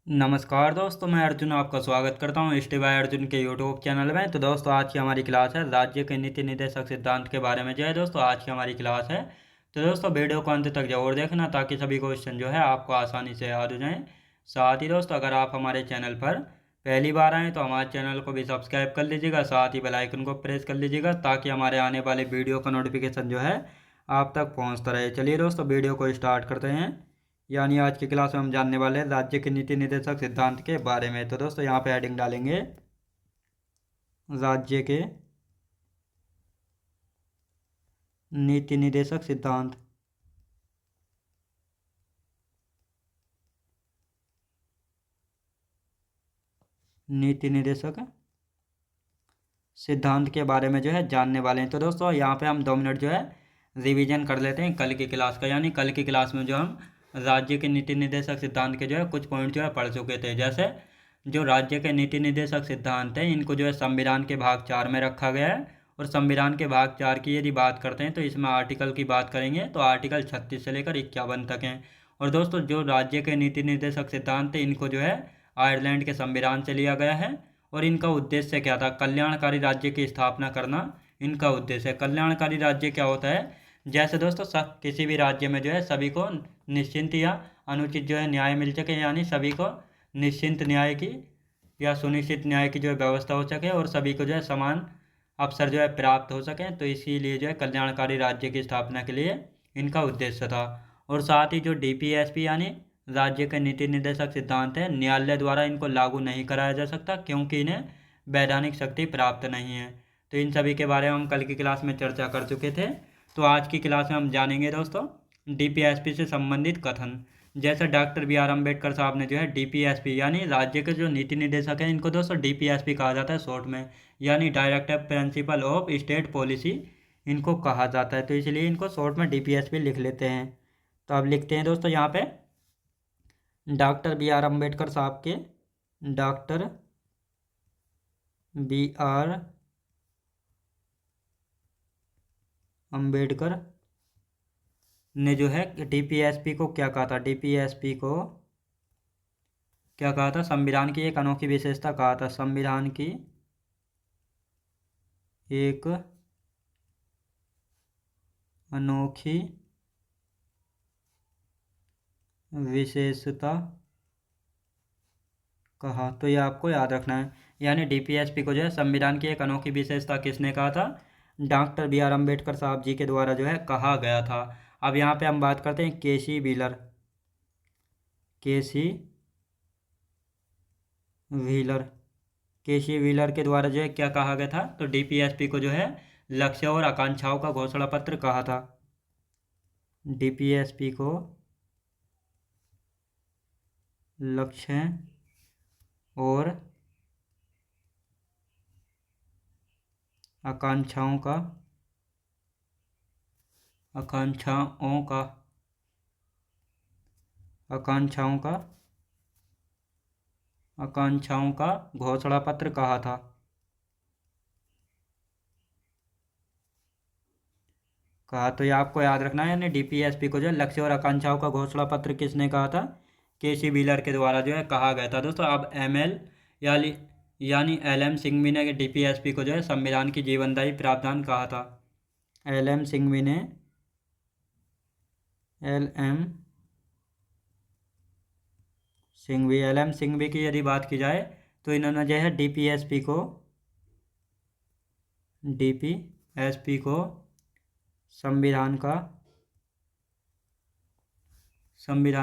नमस्कार दोस्तों, मैं अर्जुन आपका स्वागत करता हूँ स्टे बाय अर्जुन के यूट्यूब चैनल में। तो दोस्तों, आज की हमारी क्लास है राज्य के नीति निर्देशक सिद्धांत के बारे में। जो है दोस्तों, आज की हमारी क्लास है। तो दोस्तों, वीडियो को अंत तक जरूर देखना ताकि सभी क्वेश्चन जो है आपको आसानी से याद हो जाएं। साथ ही दोस्तों, अगर आप हमारे चैनल पर पहली बार आएँ तो हमारे चैनल को भी सब्सक्राइब कर लीजिएगा, साथ ही बेल आइकन को प्रेस कर लीजिएगा ताकि हमारे आने वाले वीडियो का नोटिफिकेशन जो है आप तक पहुँचता रहे। चलिए दोस्तों, वीडियो को स्टार्ट करते हैं। यानी आज की क्लास में हम जानने वाले हैं राज्य के नीति निर्देशक सिद्धांत के बारे में। तो दोस्तों, यहाँ पे हेडिंग डालेंगे राज्य के नीति निर्देशक सिद्धांत। नीति निर्देशक सिद्धांत के बारे में जो है जानने वाले हैं। तो दोस्तों, यहाँ पे हम 2 मिनट जो है रिवीजन कर लेते हैं कल की क्लास का। यानी कल की क्लास में जो हम राज्य के नीति निर्देशक सिद्धांत के जो है कुछ पॉइंट जो है पढ़ चुके थे। जैसे जो राज्य के नीति निर्देशक सिद्धांत हैं, इनको जो है संविधान के भाग 4 में रखा गया है। और संविधान के भाग 4 की यदि बात करते हैं तो इसमें आर्टिकल की बात करेंगे तो आर्टिकल 36 से लेकर 51 तक हैं। और दोस्तों, जो राज्य के नीति निर्देशक सिद्धांत है, इनको जो है आयरलैंड के संविधान से लिया गया है। और इनका उद्देश्य क्या था? कल्याणकारी राज्य की स्थापना करना इनका उद्देश्य है। कल्याणकारी राज्य क्या होता है? जैसे दोस्तों, सब किसी भी राज्य में जो है सभी को निश्चिंत या अनुचित जो है न्याय मिल सके, यानी सभी को निश्चिंत न्याय की या सुनिश्चित न्याय की जो है व्यवस्था हो सके और सभी को जो है समान अवसर जो है प्राप्त हो सके। तो इसीलिए जो है कल्याणकारी राज्य की स्थापना के लिए इनका उद्देश्य था। और साथ ही जो डीपीएसपी यानी राज्य के नीति निर्देशक सिद्धांत है, न्यायालय द्वारा इनको लागू नहीं कराया जा सकता क्योंकि इन्हें वैधानिक शक्ति प्राप्त नहीं है। तो इन सभी के बारे में हम कल की क्लास में चर्चा कर चुके थे। तो आज की क्लास में हम जानेंगे दोस्तों डीपीएसपी से संबंधित कथन। जैसे डॉक्टर बी आर अम्बेडकर साहब ने जो है डीपीएसपी यानी राज्य के जो नीति निर्देशक हैं, इनको दोस्तों डीपीएसपी कहा जाता है शॉर्ट में, यानी directive principle of state policy इनको कहा जाता है। तो इसलिए इनको शॉर्ट में डीपीएसपी लिख लेते हैं। तो अब लिखते हैं दोस्तों यहाँ पे डॉक्टर बी आर अम्बेडकर साहब के डॉक्टर बी आर अम्बेडकर ने जो है डीपीएसपी को क्या कहा था? डीपीएसपी को क्या कहा था? संविधान की एक अनोखी विशेषता कहा था। संविधान की एक अनोखी विशेषता कहा। तो ये आपको याद रखना है। यानी डीपीएसपी को जो है संविधान की एक अनोखी विशेषता किसने कहा था? डॉक्टर बी आर अम्बेडकर साहब जी के द्वारा जो है कहा गया था। अब यहाँ पे हम बात करते हैं केसी व्हीलर। केसी व्हीलर केसी व्हीलर के द्वारा जो है क्या कहा गया था? तो डीपीएसपी को जो है लक्ष्य और आकांक्षाओं का घोषणा पत्र कहा था। डीपीएसपी को लक्ष्य और आकांक्षाओं का आकांक्षाओं का आकांक्षाओं का आकांक्षाओं का घोषणा पत्र कहा था। तो ये आपको याद रखना है। यानी डीपीएसपी को जो है लक्ष्य और आकांक्षाओं का घोषणा पत्र किसने कहा था? केसी व्हीलर के द्वारा जो है कहा गया था। दोस्तों, अब एमएल यानी यानी एलएम सिंघवी ने डीपीएसपी को जो है संविधान की जीवनदायी प्रावधान कहा था। एलएम सिंघवी ने एलएम सिंघवी की यदि बात की जाए तो इन्होंने जो है डीपीएसपी को संविधान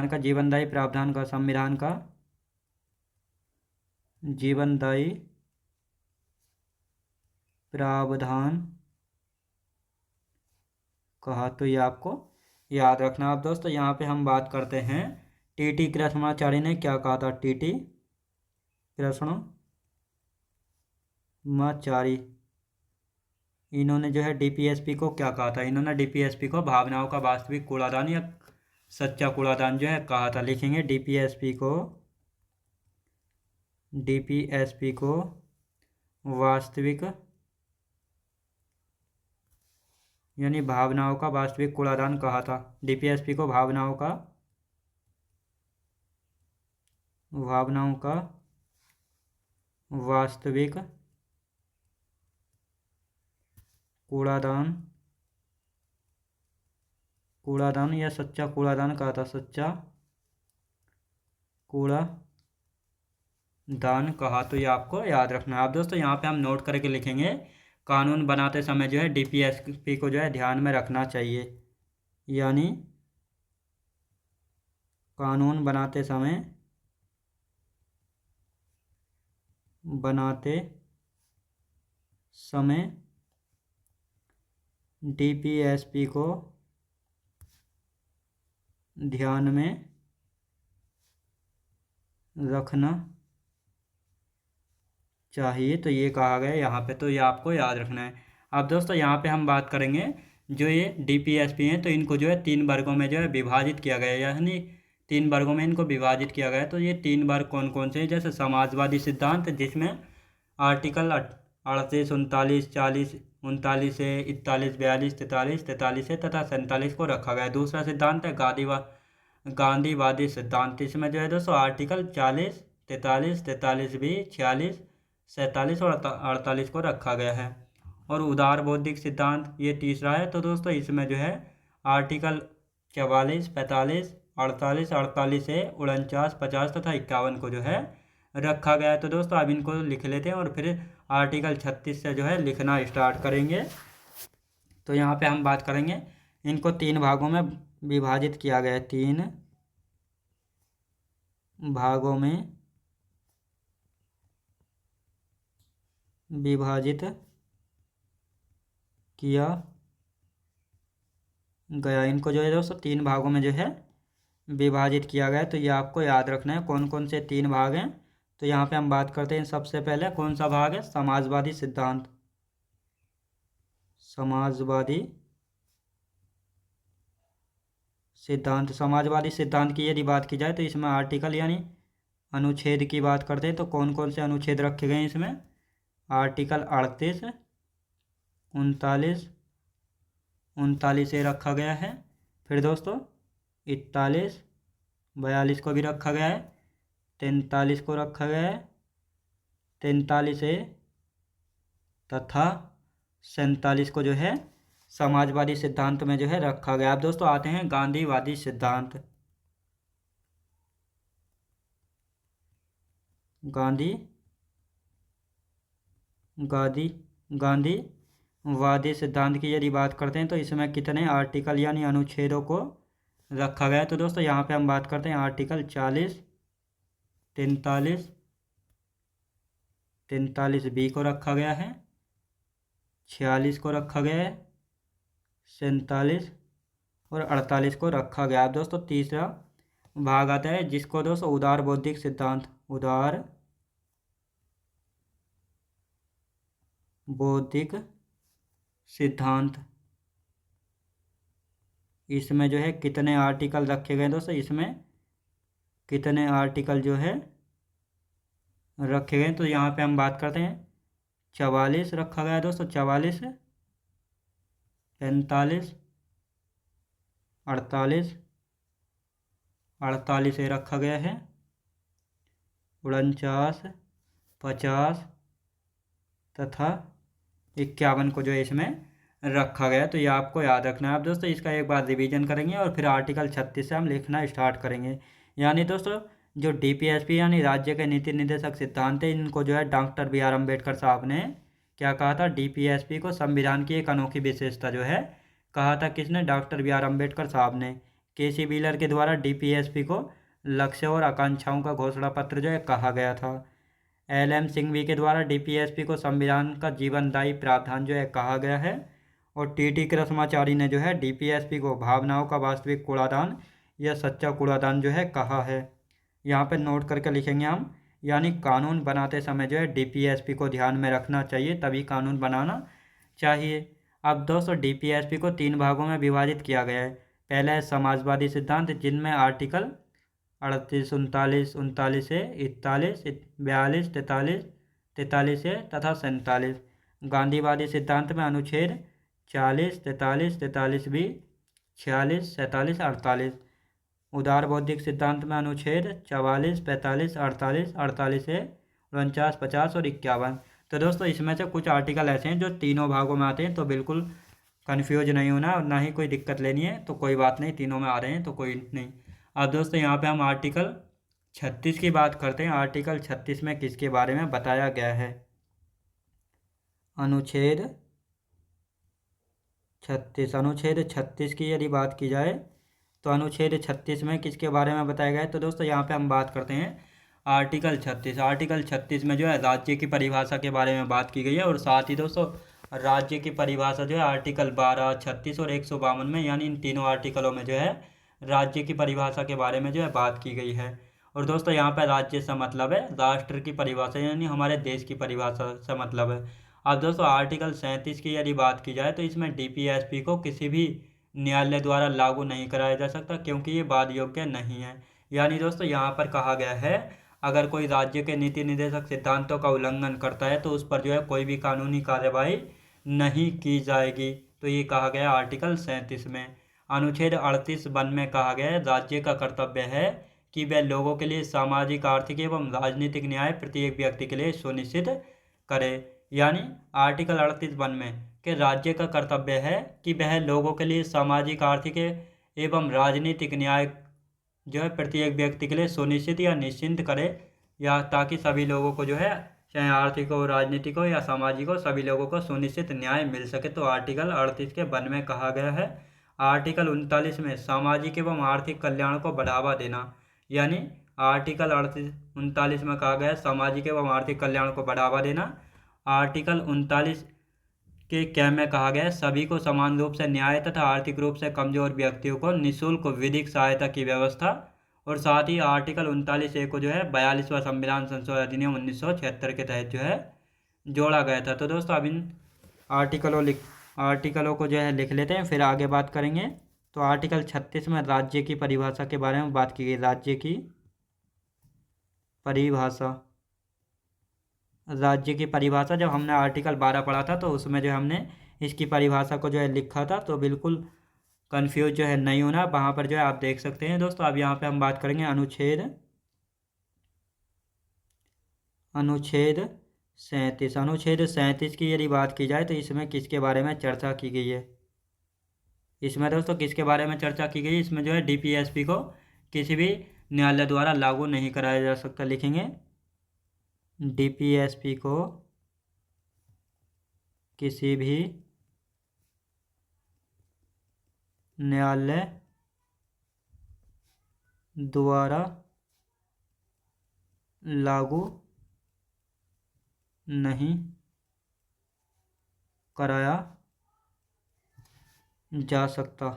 का जीवनदायी प्रावधान का संविधान का जीवनदायी प्रावधान कहा। तो ये आपको याद रखना। अब दोस्तों, यहाँ पे हम बात करते हैं टीटी कृष्णाचार्य ने क्या कहा था? टीटी कृष्णाचार्य इन्होंने जो है डीपीएसपी को क्या कहा था? इन्होंने डीपीएसपी को भावनाओं का वास्तविक कूड़ादान या सच्चा कूड़ादान जो है कहा था। लिखेंगे डीपीएसपी को वास्तविक यानी भावनाओं का वास्तविक कूड़ादान कहा था। डीपीएसपी को भावनाओं का भावनाओं का वास्तविक कूड़ादान कूड़ादान या सच्चा कूड़ादान कहा था, सच्चा कूड़ादान कहा। तो ये आपको याद रखना है। अब दोस्तों यहाँ पे हम नोट करके लिखेंगे, कानून बनाते समय जो है डीपीएसपी को जो है ध्यान में रखना चाहिए, यानी कानून बनाते समय डीपीएसपी को ध्यान में रखना चाहिए। तो ये कहा गया यहाँ पे, तो ये आपको याद रखना है। अब दोस्तों यहाँ पे हम बात करेंगे, जो ये डीपीएसपी हैं तो इनको जो है 3 वर्गों में जो है विभाजित किया गया है, यानी 3 वर्गों में इनको विभाजित किया गया है। तो ये 3 वर्ग कौन कौन से हैं? जैसे समाजवादी सिद्धांत, जिसमें आर्टिकल 38, 39, 40, 39 से 41, 42, 43, 43 से तथा 47 को रखा गया है। दूसरा सिद्धांत है गांधीवादी सिद्धांत। इसमें जो है दोस्तों आर्टिकल 40, 43, 43 भी, 46, 47 और 48 को रखा गया है। और उदार बौद्धिक सिद्धांत ये तीसरा है। तो दोस्तों इसमें जो है आर्टिकल 44, 45, 48, 48 से 49, 50 तथा 51 को जो है रखा गया है। तो दोस्तों अब इनको लिख लेते हैं और फिर आर्टिकल 36 से जो है लिखना स्टार्ट करेंगे। तो यहाँ पे हम बात करेंगे, इनको 3 भागों में विभाजित किया गया है, 3 भागों में विभाजित किया गया। इनको जो है दोस्तों 3 भागों में जो है विभाजित किया गया है। तो ये आपको याद रखना है कौन कौन से 3 भाग हैं। तो यहाँ पे हम बात करते हैं, सबसे पहले कौन सा भाग है? समाजवादी सिद्धांत। समाजवादी सिद्धांत की यदि बात की जाए तो इसमें आर्टिकल यानी अनुच्छेद की बात करते हैं। तो कौन कौन से अनुच्छेद रखे गए हैं इसमें? आर्टिकल 38, 39, 39 से रखा गया है। फिर दोस्तों 41, 42 को भी रखा गया है, 43 को रखा गया है, 43 से तथा 47 को जो है समाजवादी सिद्धांत में जो है रखा गया। अब दोस्तों आते हैं गांधीवादी सिद्धांत। गांधीवादी सिद्धांत की यदि बात करते हैं तो इसमें कितने आर्टिकल यानी अनुच्छेदों को रखा गया है? तो दोस्तों यहाँ पे हम बात करते हैं आर्टिकल 40, 43, 43 बी को रखा गया है, 46 को रखा गया है, 47 और 48 को रखा गया। अब दोस्तों तीसरा भाग आता है जिसको दोस्तों उदार बौद्धिक सिद्धांत, उदार बौद्धिक सिद्धांत। इसमें जो है कितने आर्टिकल रखे गए दोस्तों? इसमें कितने आर्टिकल जो है रखे गए? तो यहाँ पे हम बात करते हैं 44 रखा गया है दोस्तों, 44, 45, 48, 48 से रखा गया है, 49, 50 तथा 51 को जो है इसमें रखा गया। तो ये आपको याद रखना है। अब दोस्तों इसका एक बार रिवीजन करेंगे और फिर आर्टिकल 36 से हम लिखना स्टार्ट करेंगे। यानी दोस्तों जो डीपीएसपी यानी राज्य के नीति निर्देशक सिद्धांत है, इनको जो है डॉक्टर बी आर अम्बेडकर साहब ने क्या कहा था? डीपीएसपी को संविधान की एक अनोखी विशेषता जो है कहा था। किसने? डॉक्टर बी आर अम्बेडकर साहब ने। केसी व्हीलर के द्वारा डीपीएसपी को लक्ष्य और आकांक्षाओं का घोषणा पत्र जो है कहा गया था। LM सिंघवी के द्वारा डीपीएसपी को संविधान का जीवनदायी प्रावधान जो है कहा गया है। और TT कृष्णाचारी ने जो है डीपीएसपी को भावनाओं का वास्तविक कूड़ादान या सच्चा कूड़ादान जो है कहा है। यहाँ पर नोट करके लिखेंगे हम, यानी कानून बनाते समय जो है डीपीएसपी को ध्यान में रखना चाहिए, तभी कानून बनाना चाहिए। अब दोस्तों डीपीएसपी को 3 भागों में विभाजित किया गया है। पहला है समाजवादी सिद्धांत, जिनमें आर्टिकल 38, 39, 39 से 41, 42, 43, 43 से तथा 47। गांधीवादी सिद्धांत में अनुच्छेद 40, 43, 43 भी, 46, 47, 48। उदार बौद्धिक सिद्धांत में अनुच्छेद 44, 45, 48, 48 से 49, 50 और 51। तो दोस्तों इसमें से कुछ आर्टिकल ऐसे हैं जो तीनों भागों में आते हैं, तो बिल्कुल कन्फ्यूज नहीं होना और ना ही कोई दिक्कत लेनी है। तो कोई बात नहीं, तीनों में आ रहे हैं तो कोई नहीं। अब दोस्तों यहाँ पे हम आर्टिकल 36 की बात करते हैं। आर्टिकल 36 में किसके बारे में बताया गया है? अनुच्छेद 36। अनुच्छेद 36 की यदि बात की जाए तो अनुच्छेद 36 में किसके बारे में बताया गया है? तो दोस्तों यहाँ पे हम बात करते हैं आर्टिकल 36। आर्टिकल 36 में जो है राज्य की परिभाषा के बारे में बात की गई है, और साथ ही दोस्तों राज्य की परिभाषा जो है आर्टिकल 12, 36 और 152 में, यानी इन तीनों आर्टिकलों में जो है राज्य की परिभाषा के बारे में जो है बात की गई है। और दोस्तों यहाँ पर राज्य से मतलब है राष्ट्र की परिभाषा, यानी हमारे देश की परिभाषा से मतलब है। अब दोस्तों आर्टिकल 37 की यदि बात की जाए तो इसमें डीपीएसपी को किसी भी न्यायालय द्वारा लागू नहीं कराया जा सकता, क्योंकि ये वाद योग्य नहीं है। यानी दोस्तों यहाँ पर कहा गया है अगर कोई राज्य के नीति निर्देशक सिद्धांतों का उल्लंघन करता है तो उस पर जो है कोई भी कानूनी कार्यवाही नहीं की जाएगी। तो ये कहा गया आर्टिकल 37 में। अनुच्छेद 38 वन में कहा गया है राज्य का कर्तव्य है कि वह लोगों के लिए सामाजिक, आर्थिक एवं राजनीतिक न्याय प्रत्येक व्यक्ति के लिए सुनिश्चित करे। यानी आर्टिकल 38 वन में कि राज्य का कर्तव्य है कि वह लोगों के लिए सामाजिक, आर्थिक एवं राजनीतिक न्याय जो है प्रत्येक व्यक्ति के लिए सुनिश्चित या निश्चिंत करे, या ताकि सभी लोगों को जो है चाहे आर्थिक हो, राजनीतिक हो या सामाजिक हो, सभी लोगों को सुनिश्चित न्याय मिल सके। तो आर्टिकल 38 के वन में कहा गया है। आर्टिकल 39 में सामाजिक एवं आर्थिक कल्याण को बढ़ावा देना, यानी आर्टिकल 39 में कहा गया है सामाजिक एवं आर्थिक कल्याण को बढ़ावा देना। आर्टिकल 39 के क्या में कहा गया है सभी को समान रूप से न्याय तथा आर्थिक रूप से कमजोर व्यक्तियों को निःशुल्क विधिक सहायता की व्यवस्था। और साथ ही आर्टिकल 39A को जो है 42वां संविधान संशोधन अधिनियम 1976 के तहत जो है जोड़ा गया था। तो दोस्तों अब इन आर्टिकलों को जो है लिख लेते हैं, फिर आगे बात करेंगे। तो आर्टिकल 36 में राज्य की परिभाषा के बारे में बात की गई। राज्य की परिभाषा, राज्य की परिभाषा जब हमने आर्टिकल 12 पढ़ा था तो उसमें जो हमने इसकी परिभाषा को जो है लिखा था, तो बिल्कुल कंफ्यूज जो है नहीं होना, वहाँ पर जो है आप देख सकते हैं। दोस्तों अब यहाँ पे हम बात करेंगे अनुच्छेद 37। अनुच्छेद 37 की यदि बात की जाए तो इसमें किसके बारे में चर्चा की गई है? इसमें दोस्तों किसके बारे में चर्चा की गई? इसमें जो है डीपीएसपी को किसी भी न्यायालय द्वारा लागू नहीं कराया जा सकता। लिखेंगे डीपीएसपी को किसी भी न्यायालय द्वारा लागू नहीं कराया जा सकता,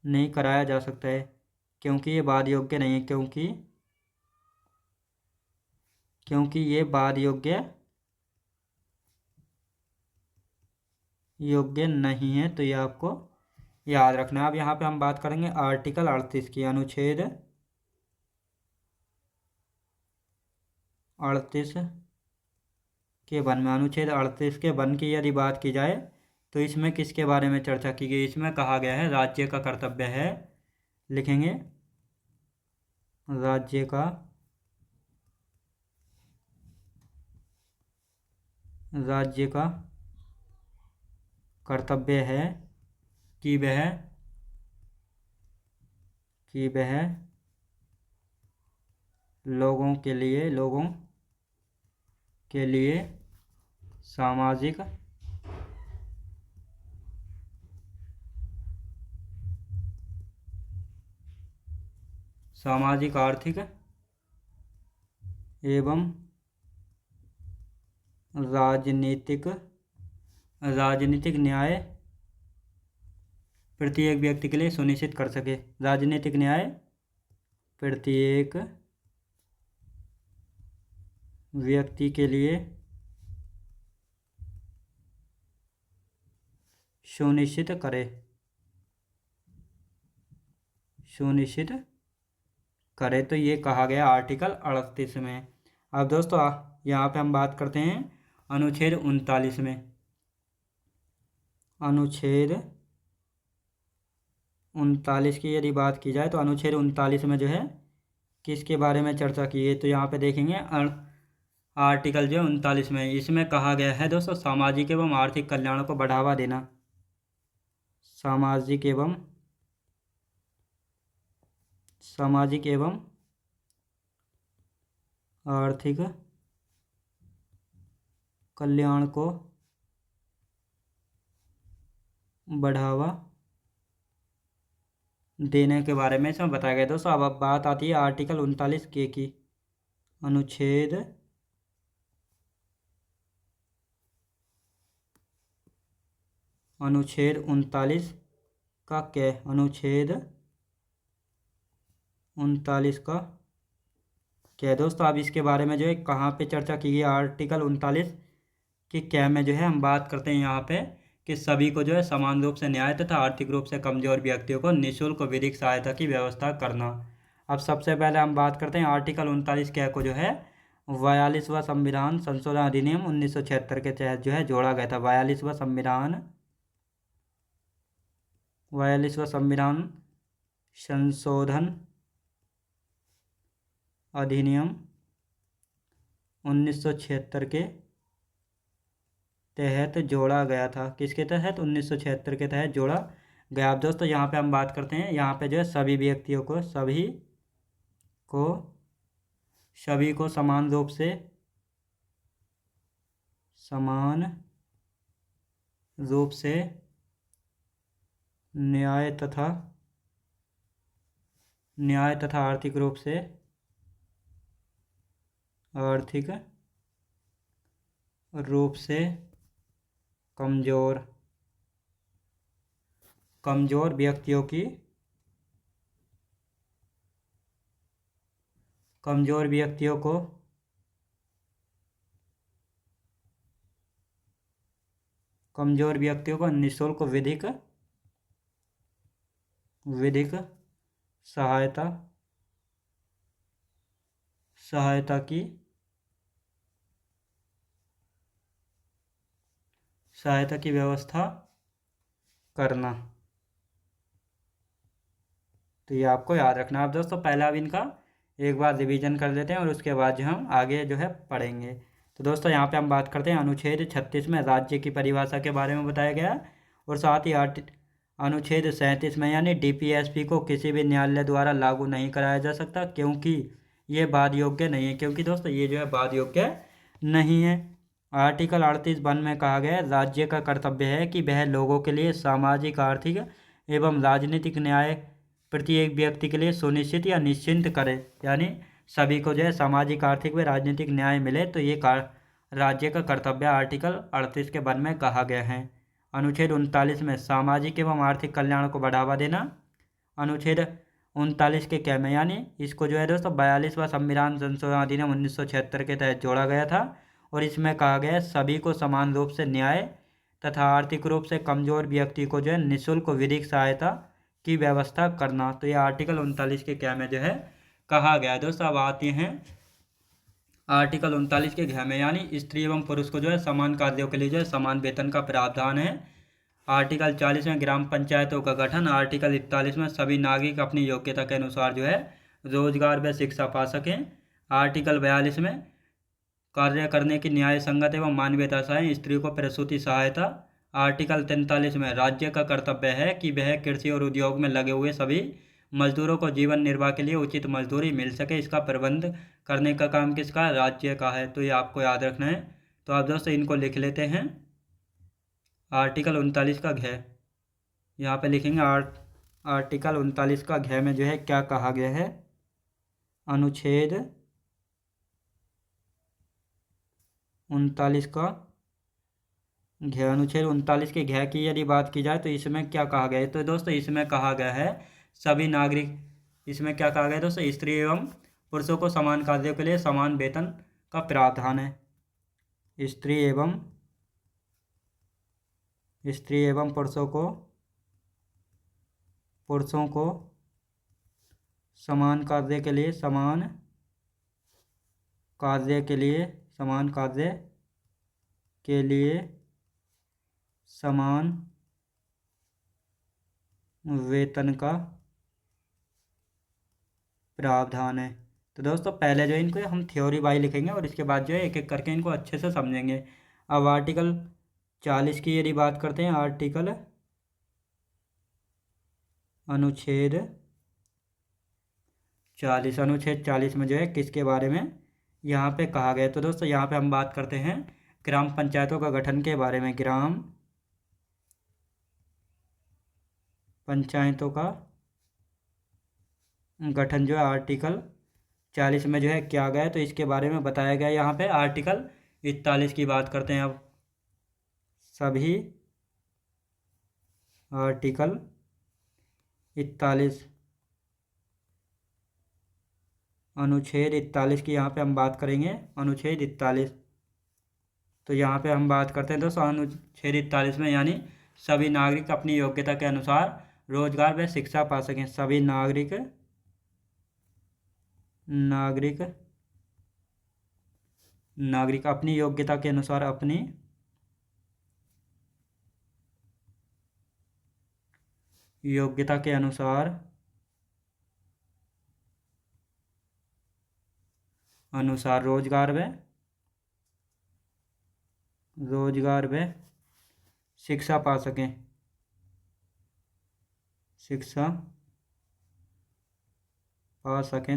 नहीं कराया जा सकता है, क्योंकि ये वाद योग्य नहीं है। क्योंकि ये वाद योग्य नहीं है। तो ये आपको याद रखना है। अब यहाँ पे हम बात करेंगे आर्टिकल 38 की। अनुच्छेद 38 के वन में, अनुच्छेद 38 के वन की यदि बात की जाए तो इसमें किसके बारे में चर्चा की गई? इसमें कहा गया है राज्य का कर्तव्य है, लिखेंगे राज्य का कर्तव्य है कि वह लोगों के लिए सामाजिक, आर्थिक एवं राजनीतिक न्याय प्रत्येक व्यक्ति के लिए सुनिश्चित कर सके। राजनीतिक न्याय प्रत्येक व्यक्ति के लिए सुनिश्चित करे। तो ये कहा गया आर्टिकल 38 में। अब दोस्तों यहाँ पे हम बात करते हैं अनुच्छेद 39 में। अनुच्छेद उनतालीस की यदि बात की जाए तो अनुच्छेद 39 में जो है किसके बारे में चर्चा की है, तो यहाँ पे देखेंगे आर्टिकल जो है 39 में, इसमें कहा गया है दोस्तों सामाजिक एवं आर्थिक कल्याण को बढ़ावा देना। सामाजिक एवं आर्थिक कल्याण को बढ़ावा देने के बारे में इसमें बताया गया दोस्तों। अब बात आती है आर्टिकल 39 के की। अनुच्छेद 39 का क्या, अनुच्छेद 39 का क्या है दोस्तों। अब इसके बारे में जो है कहाँ पे चर्चा की गई, आर्टिकल 39 के क्या में जो है हम बात करते हैं यहाँ पे कि सभी को जो है समान रूप से न्याय तथा आर्थिक रूप से कमजोर व्यक्तियों को निःशुल्क विधिक सहायता की व्यवस्था करना। अब सबसे पहले हम बात करते हैं आर्टिकल 39 क्या को जो है 42वां संविधान संशोधन अधिनियम 1976 के तहत जो है जोड़ा गया था। 42वां संविधान संशोधन अधिनियम 1976 के तहत जोड़ा गया था। किसके तहत, 1976 के तहत जोड़ा गया। अब दोस्तों यहाँ पे हम बात करते हैं, यहाँ पे जो है सभी व्यक्तियों को सभी को समान रूप से न्याय तथा आर्थिक रूप से कमजोर व्यक्तियों को निःशुल्क विधिक सहायता की व्यवस्था करना। तो ये आपको याद रखना। आप दोस्तों पहला अब इनका एक बार रिवीजन कर लेते हैं और उसके बाद जो हम आगे जो है पढ़ेंगे। तो दोस्तों यहाँ पे हम बात करते हैं अनुच्छेद 36 में राज्य की परिभाषा के बारे में बताया गया, और साथ ही अनुच्छेद 37 में यानी डीपीएसपी को किसी भी न्यायालय द्वारा लागू नहीं कराया जा सकता, क्योंकि ये बाध योग्य नहीं है। क्योंकि दोस्तों ये जो है बाध योग्य नहीं है। आर्टिकल 38(1) में कहा गया है राज्य का कर्तव्य है कि वह लोगों के लिए सामाजिक, आर्थिक एवं राजनीतिक न्याय प्रत्येक व्यक्ति के लिए सुनिश्चित या निश्चिंत करे, यानी सभी को जो है सामाजिक, आर्थिक व राजनीतिक न्याय मिले, तो ये राज्य का कर्तव्य आर्टिकल 38 के 1 में कहा गया है। अनुच्छेद 39 में सामाजिक एवं आर्थिक कल्याण को बढ़ावा देना। अनुच्छेद 39 के क्या में, यानी इसको जो है दोस्तों 42वां संविधान संशोधन अधिनियम 1976 के तहत जोड़ा गया था, और इसमें कहा गया है सभी को समान रूप से न्याय तथा आर्थिक रूप से कमजोर व्यक्ति को जो है निःशुल्क विधिक सहायता की व्यवस्था करना। तो ये आर्टिकल 39 के क्या में जो है कहा गया है दोस्तों। अब आते हैं आर्टिकल 39 के घ में, यानी स्त्री एवं पुरुष को जो है समान कार्यों के लिए जो है समान वेतन का प्रावधान है। आर्टिकल 40 में ग्राम पंचायतों का गठन। आर्टिकल 41 में सभी नागरिक अपनी योग्यता के अनुसार जो है रोजगार व शिक्षा पा सकें। आर्टिकल 42 में कार्य करने की न्याय संगत एवं मानवीय दशाएं, स्त्री को प्रसूति सहायता। आर्टिकल 43 में राज्य का कर्तव्य है कि वह कृषि और उद्योग में लगे हुए सभी मजदूरों को जीवन निर्वाह के लिए उचित मजदूरी मिल सके, इसका प्रबंध करने का काम किसका है, राज्य का है। तो ये आपको याद रखना है। तो आप दोस्तों इनको लिख लेते हैं। आर्टिकल 39 का घ यहाँ पे लिखेंगे। आर्टिकल 39 का घ में जो है क्या कहा गया है, अनुच्छेद 39 का घ। अनुच्छेद 39 के घ की यदि बात की जाए तो इसमें क्या कहा गया है, तो दोस्तों इसमें कहा गया है सभी नागरिक, इसमें क्या कहा गया है दोस्तों, स्त्री एवं पुरुषों को समान कार्यों के लिए समान वेतन का प्रावधान है। स्त्री एवं पुरुषों को समान कार्य के लिए समान वेतन का प्रावधान है। तो दोस्तों पहले जो है इनको हम थ्योरी वाई लिखेंगे और इसके बाद जो है एक एक करके इनको अच्छे से समझेंगे। अब आर्टिकल 40 की यदि बात करते हैं, आर्टिकल अनुच्छेद 40, अनुच्छेद 40 में जो है किसके बारे में यहाँ पे कहा गया है? तो दोस्तों यहाँ पे हम बात करते हैं ग्राम पंचायतों का गठन के बारे में। ग्राम पंचायतों का गठन जो है आर्टिकल 40 में जो है किया गया है, तो इसके बारे में बताया गया है। यहाँ पे आर्टिकल 41 की बात करते हैं। अब सभी आर्टिकल 41, अनुच्छेद 41 की यहाँ पे हम बात करेंगे। अनुच्छेद 41, तो यहाँ पे हम बात करते हैं दोस्तों अनुच्छेद 41 में, यानी सभी नागरिक अपनी योग्यता के अनुसार रोजगार व शिक्षा पा सकें। सभी नागरिक अपनी योग्यता के अनुसार, अपनी योग्यता के अनुसार रोजगार व शिक्षा पा सकें।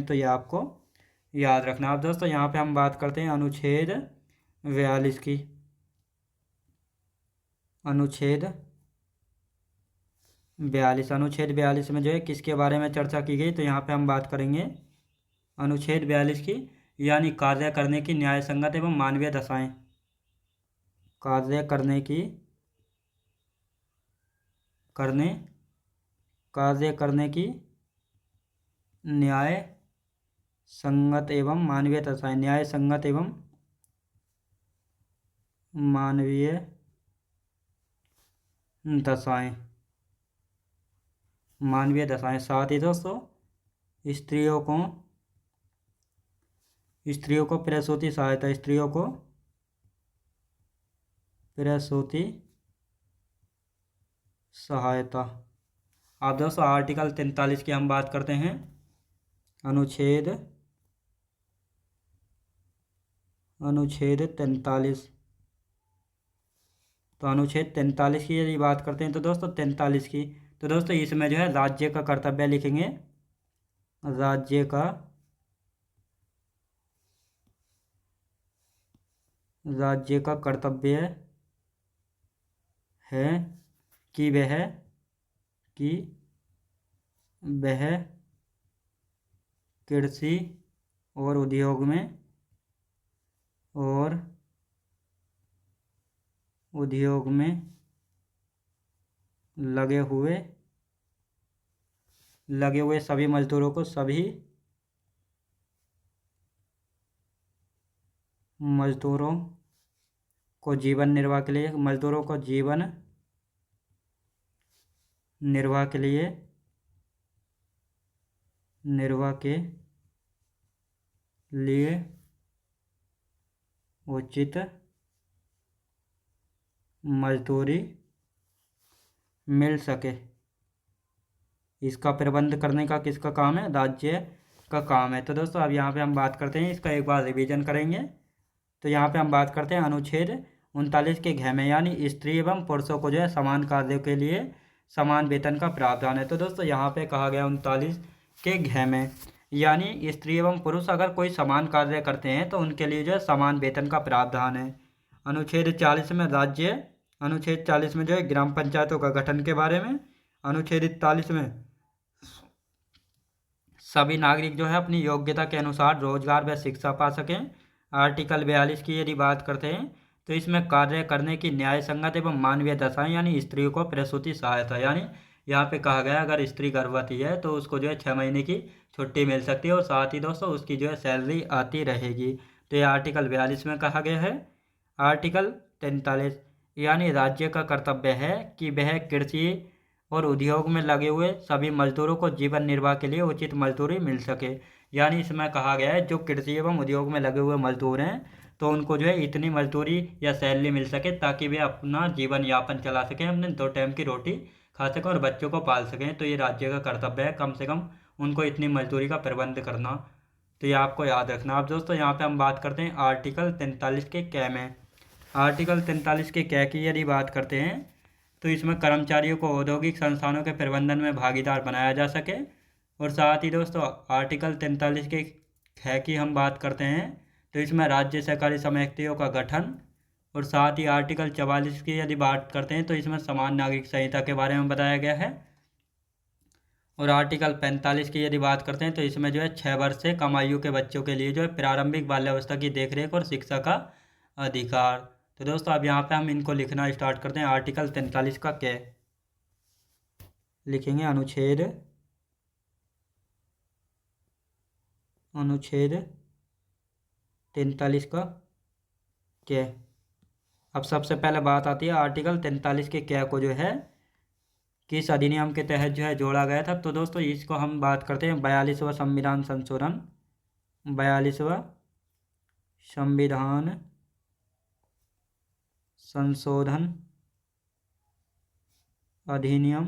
तो ये आपको याद रखना। अब दोस्तों यहाँ पे हम बात करते हैं अनुच्छेद 42 की। अनुच्छेद 42 में जो है किसके बारे में चर्चा की गई? तो यहाँ पे हम बात करेंगे अनुच्छेद 42 की, यानी कार्य करने की न्याय संगत एवं मानवीय दशाएं। कार्य करने की न्याय संगत एवं मानवीय दशाएं। न्याय संगत एवं मानवीय दशाएं। साथ ही दोस्तों स्त्रियों को प्रसूति सहायता, स्त्रियों को प्रसूति सहायता। अब दोस्तों आर्टिकल 43 की हम बात करते हैं। अनुच्छेद 43, तो अनुच्छेद 43 की यदि बात करते हैं तो दोस्तों 43 की, तो दोस्तों इसमें जो है राज्य का कर्तव्य लिखेंगे। राज्य का कर्तव्य है कि वह कृषि और उद्योग में लगे हुए सभी मजदूरों को जीवन निर्वाह के लिए उचित मजदूरी मिल सके। इसका प्रबंध करने का किसका काम है? राज्य का काम है। तो दोस्तों अब यहाँ पे हम बात करते हैं, इसका एक बार रिवीजन करेंगे। तो यहाँ पे हम बात करते हैं अनुच्छेद 39 के घ में, यानी स्त्री एवं पुरुषों को जो है समान कार्यों के लिए समान वेतन का प्रावधान है। तो दोस्तों यहाँ पे कहा गया 39 के घ में, यानी स्त्री एवं पुरुष अगर कोई समान कार्य करते हैं तो उनके लिए जो है समान वेतन का प्रावधान है। अनुच्छेद 40 में अनुच्छेद 40 में जो है ग्राम पंचायतों का गठन के बारे में। अनुच्छेद 41 में सभी नागरिक जो है अपनी योग्यता के अनुसार रोजगार व शिक्षा पा सकें। आर्टिकल 42 की यदि बात करते हैं तो इसमें कार्य करने की न्याय संगत एवं मानवीय दशाएं, यानी स्त्रियों को प्रसूति सहायता, यानी यहाँ पे कहा गया अगर स्त्री गर्भवती है तो उसको जो है 6 महीने की छुट्टी मिल सकती है और साथ ही दोस्तों उसकी जो है सैलरी आती रहेगी। तो ये आर्टिकल 42 में कहा गया है। आर्टिकल 43, यानी राज्य का कर्तव्य है कि वह कृषि और उद्योग में लगे हुए सभी मजदूरों को जीवन निर्वाह के लिए उचित मजदूरी मिल सके। यानी इसमें कहा गया है जो कृषि एवं उद्योग में लगे हुए मजदूर हैं तो उनको जो है इतनी मजदूरी या सैलरी मिल सके ताकि वे अपना जीवन यापन चला सकें, अपने 2 टाइम की रोटी खा सकें और बच्चों को पाल सकें। तो ये राज्य का कर्तव्य है कम से कम उनको इतनी मजदूरी का प्रबंध करना। तो ये आपको याद रखना। अब दोस्तों यहाँ पे हम बात करते हैं आर्टिकल 43 के कै में। आर्टिकल 43 के कै की यदि बात करते हैं तो इसमें कर्मचारियों को औद्योगिक संस्थानों के प्रबंधन में भागीदार बनाया जा सके। और साथ ही दोस्तों आर्टिकल 43 के ख की हम बात करते हैं तो इसमें राज्य सहकारी समितियों का गठन। और साथ ही आर्टिकल 44 की यदि बात करते हैं तो इसमें समान नागरिक संहिता के बारे में बताया गया है। और आर्टिकल 45 की यदि बात करते हैं तो इसमें जो है 6 वर्ष से कम आयु के बच्चों के लिए जो है प्रारंभिक बाल्यावस्था की देखरेख और शिक्षा का अधिकार। तो दोस्तों अब यहाँ पे हम इनको लिखना स्टार्ट करते हैं। आर्टिकल 43 का क्या लिखेंगे? अनुच्छेद 43 का क्या। अब सबसे पहले बात आती है आर्टिकल 43 के क्या को जो है किस अधिनियम के तहत जो है जोड़ा गया था। तो दोस्तों इसको हम बात करते हैं 42वां संविधान संशोधन, 42वां संविधान संशोधन अधिनियम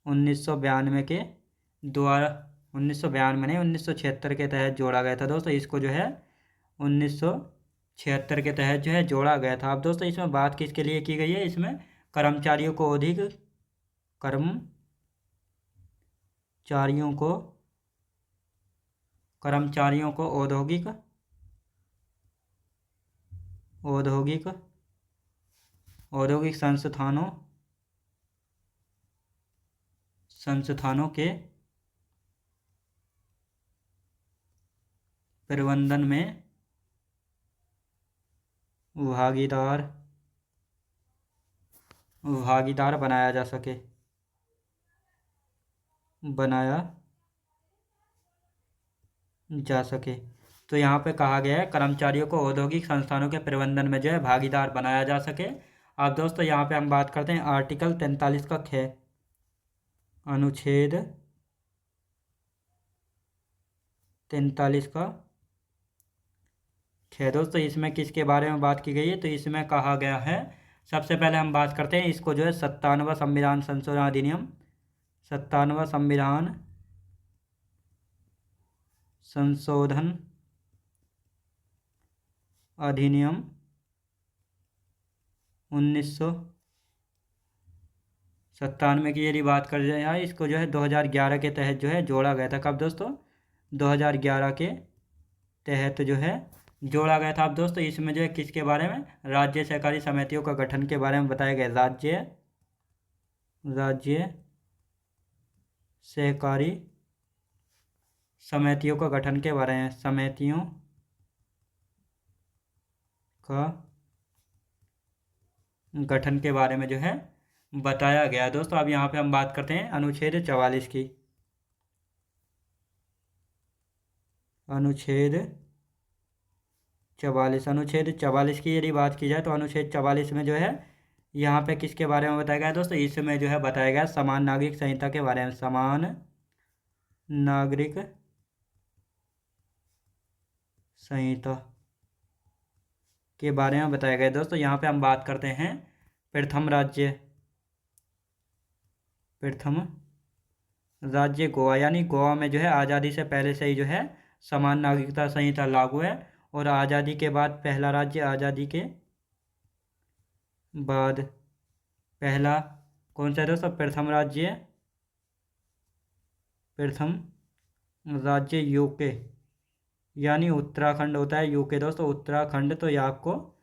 1992 के द्वारा 1992 नहीं 1976 के तहत जोड़ा गया था। दोस्तों इसको जो है 1976 के तहत जो है जोड़ा गया था। अब दोस्तों इसमें बात किसके लिए की गई है? इसमें कर्मचारियों को औद्योगिक संस्थानों के प्रबंधन में भागीदार बनाया जा सके। तो यहाँ पे कहा गया है कर्मचारियों को औद्योगिक संस्थानों के प्रबंधन में जो है भागीदार बनाया जा सके। अब दोस्तों यहाँ पे हम बात करते हैं आर्टिकल 43 का ख, अनुच्छेद 43 का ख। दोस्तों इसमें किसके बारे में बात की गई है? तो इसमें कहा गया है, सबसे पहले हम बात करते हैं इसको जो है 57वां संविधान संशोधन अधिनियम, 57वां संविधान संशोधन अधिनियम 1997 की यदि बात कर जाए इसको जो है 2011 के तहत जो है जोड़ा गया था। कब दोस्तों? 2011 के तहत जो है जोड़ा गया था। अब दोस्तों इसमें जो है किसके बारे में? राज्य सहकारी समितियों का गठन के बारे में बताया गया। राज्य सहकारी समितियों का गठन के बारे में, समितियों का गठन के बारे में जो है बताया गया है। दोस्तों अब यहाँ पे हम बात करते हैं अनुच्छेद 44 की। अनुच्छेद 44 की यदि बात की जाए तो अनुच्छेद 44 में जो है यहाँ पे किसके बारे में बताया गया है? दोस्तों इसमें जो है बताया गया समान नागरिक संहिता के बारे में, समान नागरिक संहिता के बारे में बताया गया। दोस्तों यहाँ पे हम बात करते हैं प्रथम राज्य गोवा, यानी गोवा में जो है आज़ादी से पहले से ही जो है समान नागरिकता संहिता लागू है। और आज़ादी के बाद पहला राज्य, आज़ादी के बाद पहला कौन सा है दोस्तों? प्रथम राज्य यूके, यानी उत्तराखंड होता है यूके दोस्तों, उत्तराखंड। तो ये आपको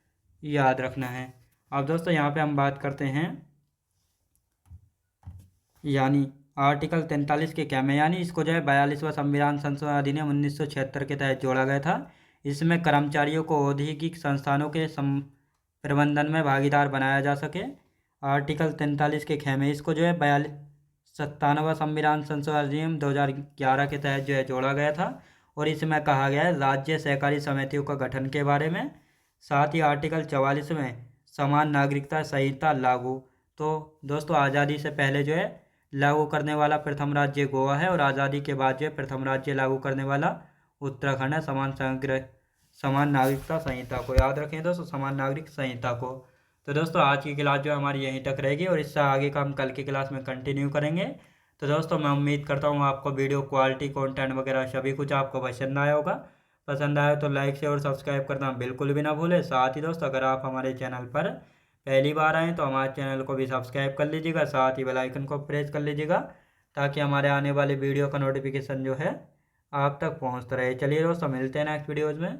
याद रखना है। अब दोस्तों यहाँ पे हम बात करते हैं यानी आर्टिकल 43 के क्या में, यानी इसको जो है 42वां संविधान संशोधन अधिनियम 1976 के तहत जोड़ा गया था। इसमें कर्मचारियों को औद्योगिक संस्थानों के प्रबंधन में भागीदार बनाया जा सके। आर्टिकल 43 के ख में इसको जो है 57वां संविधान संशोधन अधिनियम 2011 के तहत जो है जोड़ा गया था। और इसमें कहा गया है राज्य सहकारी समितियों का गठन के बारे में। साथ ही आर्टिकल 44 में समान नागरिकता संहिता लागू। तो दोस्तों आज़ादी से पहले जो है लागू करने वाला प्रथम राज्य गोवा है और आज़ादी के बाद जो है प्रथम राज्य लागू करने वाला उत्तराखंड है। समान नागरिकता संहिता को याद रखें दोस्तों, समान नागरिक संहिता को। तो दोस्तों आज की क्लास जो है हमारी यहीं तक रहेगी और इससे आगे का हम कल की क्लास में कंटिन्यू करेंगे। तो दोस्तों मैं उम्मीद करता हूँ आपको वीडियो क्वालिटी कंटेंट वगैरह सभी कुछ आपको पसंद आया होगा। पसंद आया तो लाइक शेयर और सब्सक्राइब करना बिल्कुल भी ना भूलें। साथ ही दोस्तों अगर आप हमारे चैनल पर पहली बार आएँ तो हमारे चैनल को भी सब्सक्राइब कर लीजिएगा, साथ ही बेल आइकन को प्रेस कर लीजिएगा ताकि हमारे आने वाले वीडियो का नोटिफिकेशन जो है आप तक पहुँचता रहे। चलिए दोस्तों मिलते हैं नेक्स्ट वीडियोज़ में।